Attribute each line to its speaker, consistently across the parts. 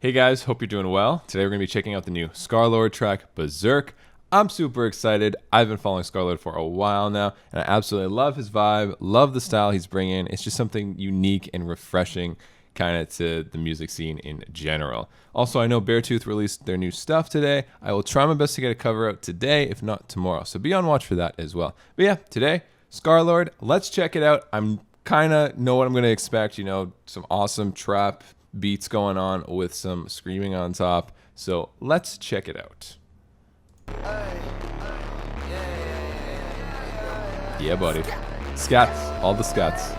Speaker 1: Hey guys, hope you're doing well. Today we're going to be checking out the new Scarlxrd track, BERZERK. I'm super excited. I've been following Scarlxrd for a while now, and I absolutely love his vibe, love the style he's bringing. It's just something unique and refreshing kind of to the music scene in general. Also, I know Beartooth released their new stuff today. I will try my best to get a cover out today, if not tomorrow. So be on watch for that as well. But yeah, today, Scarlxrd, let's check it out. I'm kind of know what I'm going to expect, some awesome trap beats going on with some screaming on top. So let's check it out. Yeah, buddy. Scats. All the scats.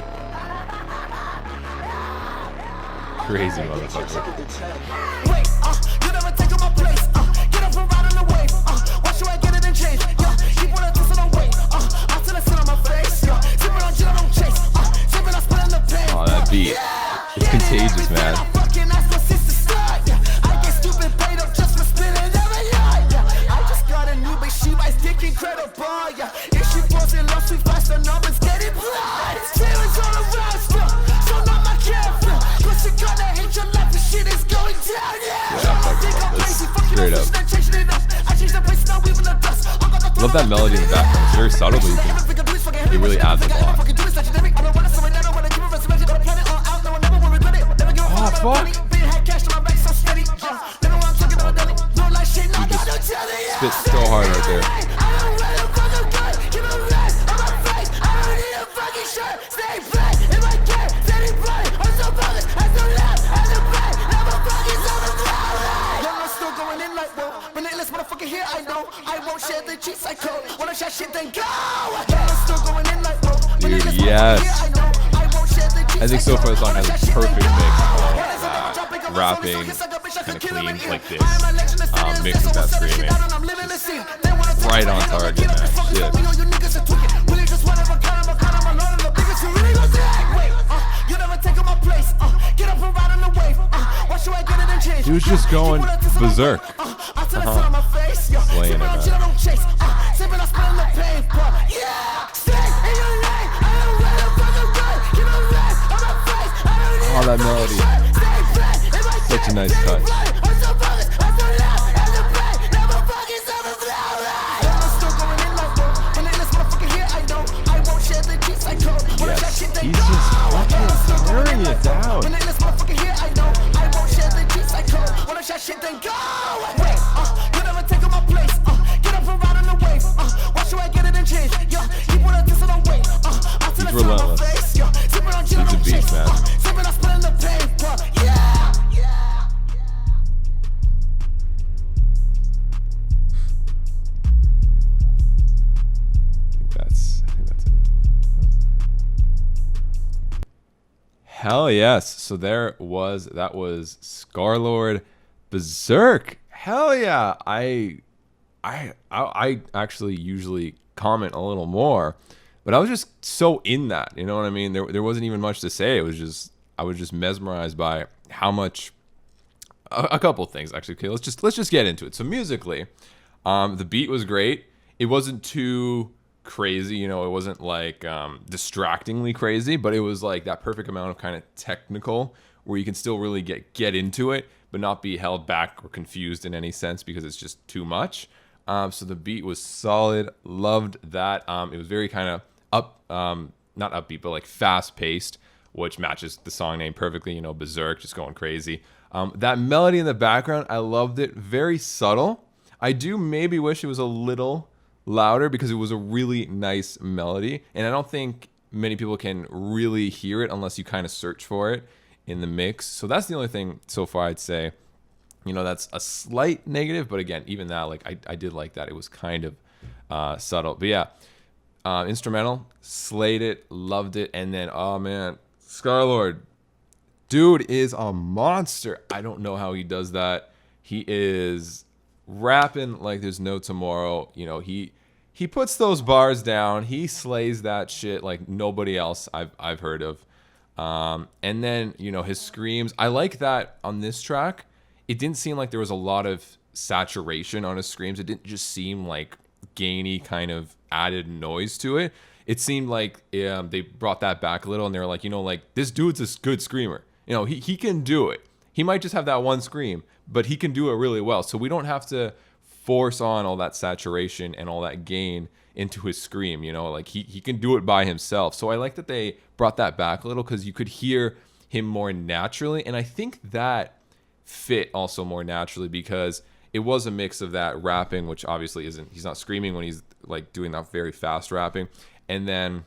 Speaker 1: Crazy motherfucker.
Speaker 2: Wait, you never take my place. Get up and ride on the wave. Why should I get it and change? Keep on kissing on weight. Until I sit on my face. Sipping on gin, I don't chase. Sipping, I spit in the pain.
Speaker 1: Oh, that beat. It's contagious, man.
Speaker 2: I get stupid paid up just for spinning every night. I just got a new bitch, she buys dick incredible. If she falls in love, we flash the numbers, get it blind. Feelings on the roster, so not my character. Cause you gonna hate your life, the shit is going down.
Speaker 1: Straight up. Love that melody in the background. It's very subtle, but it really adds a lot. Oh, fuck. Spit so hard right there. Dude, yes. I think so far the song has a perfect mix of rapping, kind of clean like this, mixed with that screaming. Just right on target, man. Shit. He was just going berserk. Slaying it, man. Oh, that melody. Such a nice touch. Yes, he's just fucking tearing it down. He's relentless. He's a beast, man. I think that's it. Hell yes. So that was Scarlxrd BERZERK. Hell yeah. I actually usually comment a little more, but I was just so in that, you know what I mean? There wasn't even much to say. I was just mesmerized by how much. A couple of things actually. Okay, let's just get into it. So musically, the beat was great. It wasn't too crazy, it wasn't like distractingly crazy, but it was like that perfect amount of kind of technical where you can still really get into it, but not be held back or confused in any sense because it's just too much. So the beat was solid. Loved that. It was very kind of not upbeat, but like fast paced, which matches the song name perfectly. BERZERK, just going crazy. That melody in the background, I loved it. Very subtle. I do maybe wish it was a little louder because it was a really nice melody, and I don't think many people can really hear it unless you kind of search for it in the mix. So that's the only thing so far I'd say, that's a slight negative, but again, even that, like I did like that. It was kind of subtle, but yeah, instrumental, slayed it, loved it. And then, oh man, Scarlxrd, dude is a monster. I don't know how he does that. He is rapping like there's no tomorrow. He puts those bars down. He slays that shit like nobody else I've heard of. And then, his screams. I like that on this track. It didn't seem like there was a lot of saturation on his screams. It didn't just seem like gainy kind of added noise to it. It seemed like they brought that back a little, and they were like, like, this dude's a good screamer. He can do it. He might just have that one scream, but he can do it really well. So we don't have to force on all that saturation and all that gain into his scream, you know, like he can do it by himself. So I like that they brought that back a little, because you could hear him more naturally. And I think that fit also more naturally, because it was a mix of that rapping, which obviously isn't, he's not screaming when he's like doing that very fast rapping, and then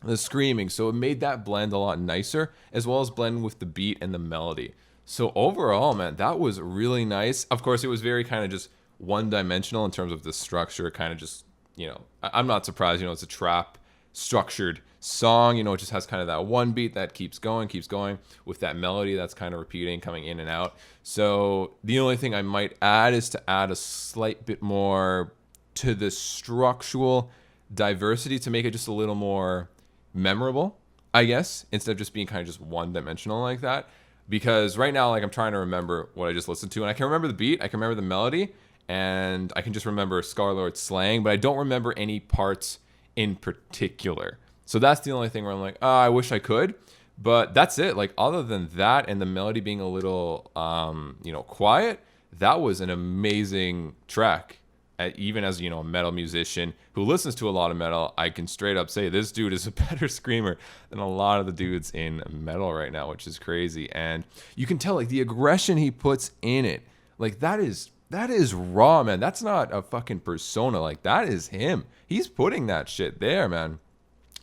Speaker 1: the screaming. So it made that blend a lot nicer, as well as blend with the beat and the melody. So overall, man, that was really nice. Of course, it was very kind of just one-dimensional in terms of the structure, kind of just, you know, I'm not surprised, you know, it's a trap structured song, you know, it just has kind of that one beat that keeps going with that melody that's kind of repeating, coming in and out. So the only thing I might add is to add a slight bit more to the structural diversity to make it just a little more memorable, I guess, instead of just being kind of just one-dimensional like that. Because right now, like, I'm trying to remember what I just listened to, and I can remember the beat, I can remember the melody, and I can just remember Scarlxrd's slang, but I don't remember any parts in particular. So that's the only thing where I'm like, oh, I wish I could, but that's it. Like, other than that and the melody being a little, you know, quiet, that was an amazing track. Even as, you know, a metal musician who listens to a lot of metal, I can straight up say this dude is a better screamer than a lot of the dudes in metal right now, which is crazy. And you can tell, like, the aggression he puts in it, like, that is raw, man. That's not a fucking persona. Like, that is him. He's putting that shit there, man.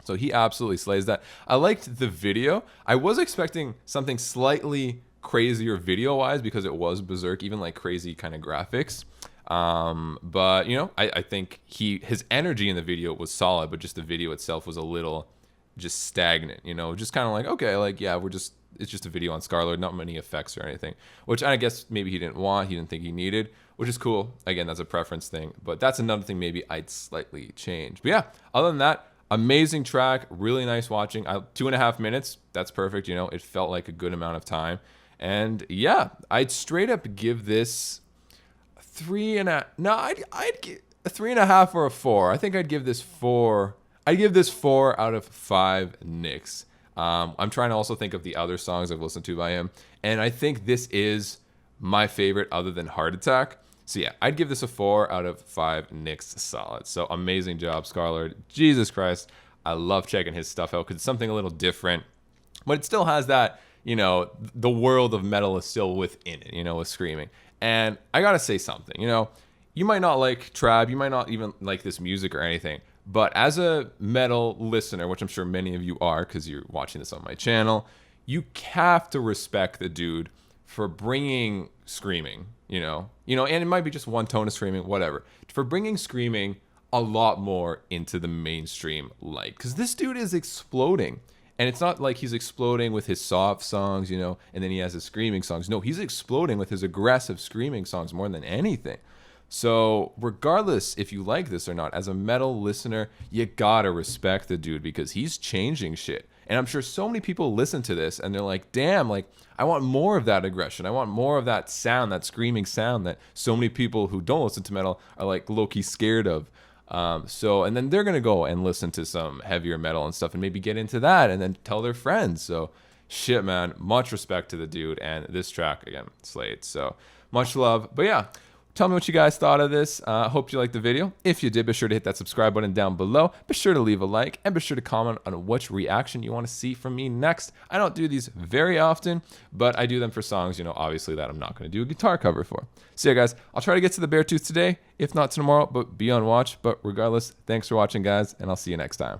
Speaker 1: So he absolutely slays that. I liked the video. I was expecting something slightly crazier video-wise, because it was Berserk, even like crazy kind of graphics. But you know, I think his energy in the video was solid, but just the video itself was a little just stagnant, you know, just kind of like, okay, like, yeah, it's just a video on Scarlxrd, not many effects or anything, which I guess maybe he didn't think he needed, which is cool. Again, that's a preference thing, but that's another thing maybe I'd slightly change. But yeah, other than that, amazing track, really nice watching. 2.5 minutes, that's perfect. You know, it felt like a good amount of time. And yeah, I'd straight up give this I'd give a 3.5 or a 4. I think I'd give this 4. I'd give this 4 out of 5 nicks. I'm trying to also think of the other songs I've listened to by him, and I think this is my favorite other than Heart Attack. So yeah, I'd give this a 4 out of 5 nicks solid. So amazing job, Scarlxrd. Jesus Christ, I love checking his stuff out because it's something a little different, but it still has that, you know, the world of metal is still within it, you know, with screaming. And I gotta say something, you know, you might not like trap, you might not even like this music or anything, but as a metal listener, which I'm sure many of you are because you're watching this on my channel, you have to respect the dude for bringing screaming, you know, and it might be just one tone of screaming, whatever, for bringing screaming a lot more into the mainstream light, because this dude is exploding. And it's not like he's exploding with his soft songs, you know, and then he has his screaming songs. No, he's exploding with his aggressive screaming songs more than anything. So regardless if you like this or not, as a metal listener, you gotta respect the dude because he's changing shit. And I'm sure so many people listen to this and they're like, damn, like, I want more of that aggression. I want more of that sound, that screaming sound that so many people who don't listen to metal are like low-key scared of. And then they're going to go and listen to some heavier metal and stuff and maybe get into that and then tell their friends. So shit, man, much respect to the dude. And this track, again, slayed. So much love. But yeah, tell me what you guys thought of this. Hope you liked the video. If you did, be sure to hit that subscribe button down below. Be sure to leave a like and be sure to comment on which reaction you want to see from me next. I don't do these very often, but I do them for songs, you know, obviously that I'm not going to do a guitar cover for. So yeah, guys, I'll try to get to the Beartooth today, if not tomorrow, but be on watch. But regardless, thanks for watching, guys, and I'll see you next time.